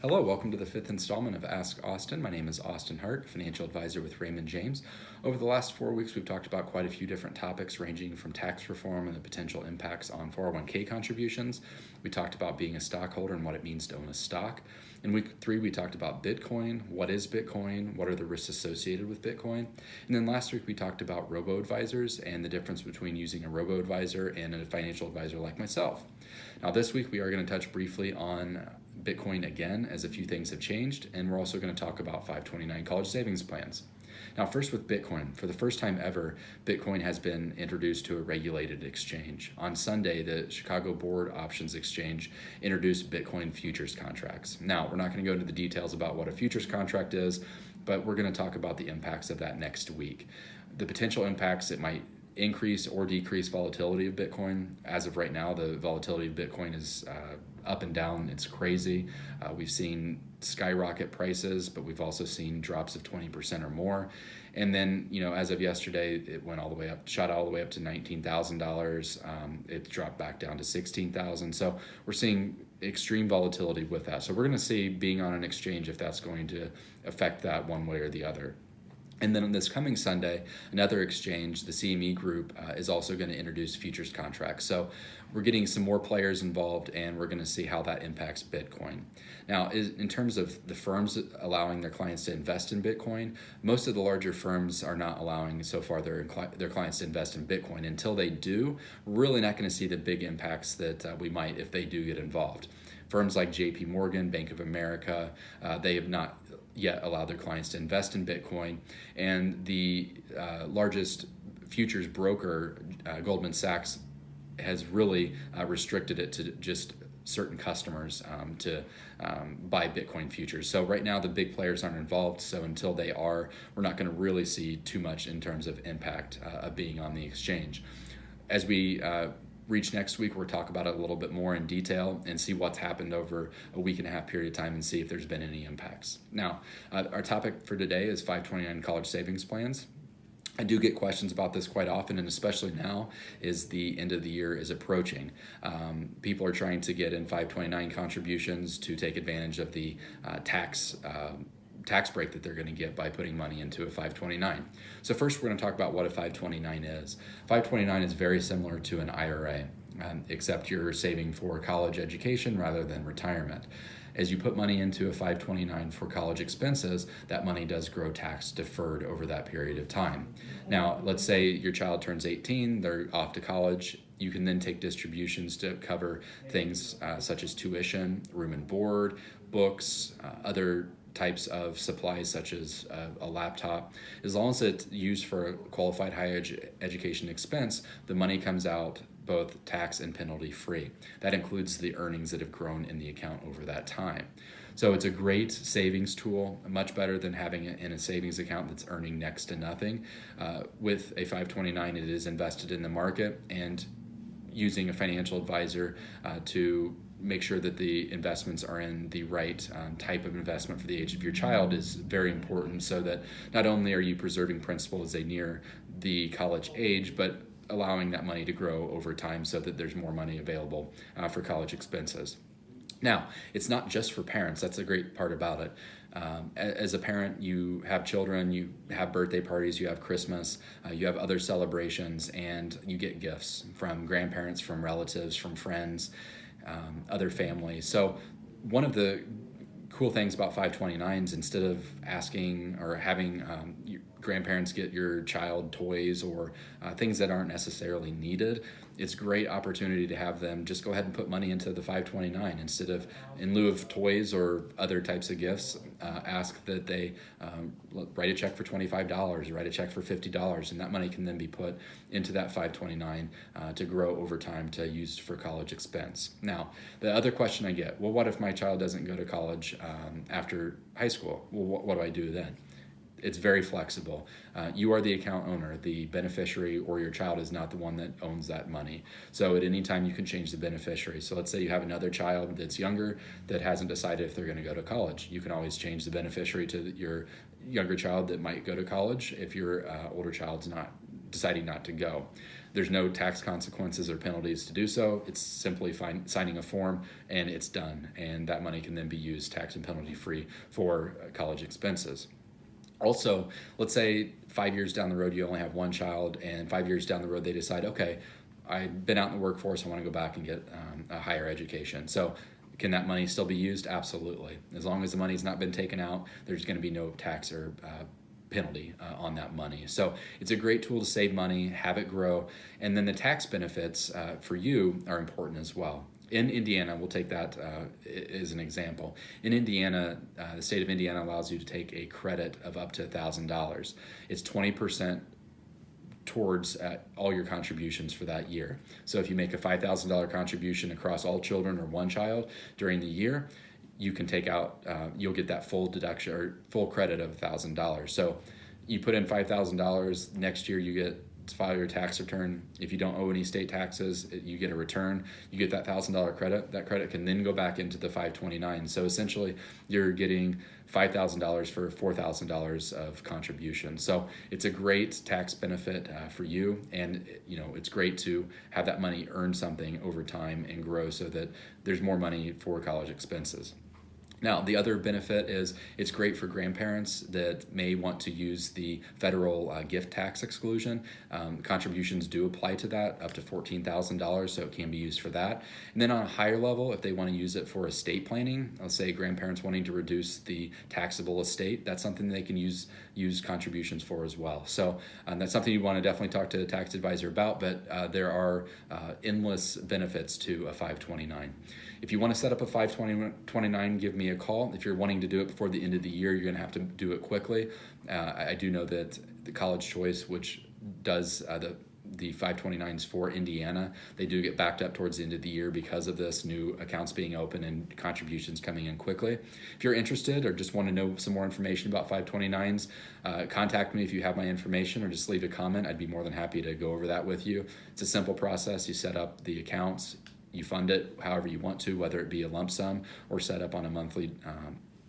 Hello, welcome to the fifth installment of Ask Austin. My name is Austin Hart, financial advisor with Raymond James. Over the last 4 weeks, we've talked about quite a few different topics ranging from tax reform and the potential impacts on 401k contributions. We talked about being a stockholder and what it means to own a stock. In week 3, we talked about Bitcoin. What is Bitcoin? What are the risks associated with Bitcoin? And then last week, we talked about robo-advisors and the difference between using a robo-advisor and a financial advisor like myself. Now, this week, we are going to touch briefly on Bitcoin again, as a few things have changed, and we're also going to talk about 529 college savings plans. Now, first with Bitcoin. For the first time ever, Bitcoin has been introduced to a regulated exchange. On Sunday, the Chicago Board Options Exchange introduced Bitcoin futures contracts. Now, we're not going to go into the details about what a futures contract is, but we're going to talk about the impacts of that next week. The potential impacts: it might increase or decrease volatility of Bitcoin. As of right now, the volatility of Bitcoin is up and down. It's crazy. We've seen skyrocket prices, but we've also seen drops of 20% or more. And then, as of yesterday, it went all the way up, shot all the way up to $19,000. It dropped back down to $16,000. So we're seeing extreme volatility with that. So we're going to see, being on an exchange, if that's going to affect that one way or the other. And then on this coming Sunday, another exchange, the CME Group, is also going to introduce futures contracts. So we're getting some more players involved, and we're going to see how that impacts Bitcoin. Now, in terms of the firms allowing their clients to invest in Bitcoin, most of the larger firms are not allowing so far their clients to invest in Bitcoin. Until they do, we're really not going to see the big impacts that we might if they do get involved. Firms like JP Morgan, Bank of America, they have not yet allowed their clients to invest in Bitcoin. And the largest futures broker, Goldman Sachs, has really restricted it to just certain customers to buy Bitcoin futures. So right now the big players aren't involved. So until they are, we're not going to really see too much in terms of impact of being on the exchange. As we reach next week, we'll talk about it a little bit more in detail and see what's happened over a week and a half period of time and see if there's been any impacts. Now, our topic for today is 529 college savings plans. I do get questions about this quite often, and especially now as the end of the year is approaching. People are trying to get in 529 contributions to take advantage of the tax break that they're going to get by putting money into a 529. So first, we're going to talk about what a 529 is. 529 is very similar to an IRA, except you're saving for college education rather than retirement. As you put money into a 529 for college expenses, that money does grow tax deferred over that period of time. Now, let's say your child turns 18, they're off to college. You can then take distributions to cover things such as tuition, room and board, books, other types of supplies such as a laptop. As long as it's used for a qualified higher education expense, the money comes out both tax and penalty free. That includes the earnings that have grown in the account over that time. So it's a great savings tool, much better than having it in a savings account that's earning next to nothing. With a 529, it is invested in the market, and using a financial advisor to make sure that the investments are in the right type of investment for the age of your child is very important, so that not only are you preserving principal as they near the college age, but allowing that money to grow over time so that there's more money available for college expenses. Now, it's not just for parents. That's a great part about it. As a parent, you have children, you have birthday parties, you have Christmas, you have other celebrations, and you get gifts from grandparents, from relatives, from friends, other families. So one of the cool things about 529s, instead of asking or having your grandparents get your child toys or things that aren't necessarily needed, it's a great opportunity to have them just go ahead and put money into the 529 instead of, in lieu of toys or other types of gifts, ask that they write a check for $25, write a check for $50, and that money can then be put into that 529 to grow over time to use for college expense. Now, the other question I get, well, what if my child doesn't go to college after high school? Well, what do I do then? It's very flexible. You are the account owner. The beneficiary or your child is not the one that owns that money. So at any time you can change the beneficiary. So let's say you have another child that's younger that hasn't decided if they're going to go to college. You can always change the beneficiary to your younger child that might go to college if your older child's not deciding not to go. There's no tax consequences or penalties to do so. It's simply signing a form and it's done. And that money can then be used tax and penalty free for college expenses. Also, let's say 5 years down the road, you only have one child, and 5 years down the road, they decide, okay, I've been out in the workforce, I want to go back and get a higher education. So can that money still be used? Absolutely. As long as the money's not been taken out, there's going to be no tax or penalty on that money. So it's a great tool to save money, have it grow, and then the tax benefits for you are important as well. In Indiana, we'll take that as an example. In Indiana, the state of Indiana allows you to take a credit of up to $1,000. It's 20% towards all your contributions for that year. So if you make a $5,000 contribution across all children or one child during the year, you can take out, you'll get that full deduction or full credit of $1,000. So you put in $5,000, next year you get to file your tax return. If you don't owe any state taxes, you get a return. You get that $1,000 credit. That credit can then go back into the 529. So essentially, you're getting $5,000 for $4,000 of contribution. So it's a great tax benefit for you, and it's great to have that money earn something over time and grow so that there's more money for college expenses. Now, the other benefit is it's great for grandparents that may want to use the federal gift tax exclusion. Contributions do apply to that, up to $14,000, so it can be used for that. And then on a higher level, if they want to use it for estate planning, let's say grandparents wanting to reduce the taxable estate, that's something they can use contributions for as well. So that's something you want to definitely talk to a tax advisor about, but there are endless benefits to a 529. If you want to set up a 529, give me a call. If you're wanting to do it before the end of the year, you're going to have to do it quickly. I do know that the College Choice, which does the 529s for Indiana, they do get backed up towards the end of the year because of this, new accounts being open and contributions coming in quickly. If you're interested or just want to know some more information about 529s, contact me if you have my information, or just leave a comment. I'd be more than happy to go over that with you. It's a simple process. You set up the accounts, you fund it however you want to, whether it be a lump sum or set up on a monthly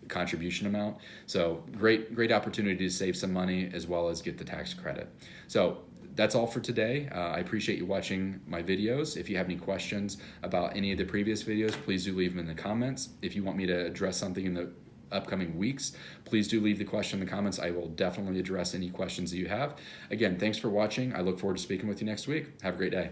contribution amount. So great opportunity to save some money as well as get the tax credit. So that's all for today. I appreciate you watching my videos. If you have any questions about any of the previous videos, please do leave them in the comments. If you want me to address something in the upcoming weeks, please do leave the question in the comments. I will definitely address any questions that you have. Again, thanks for watching. I look forward to speaking with you next week. Have a great day.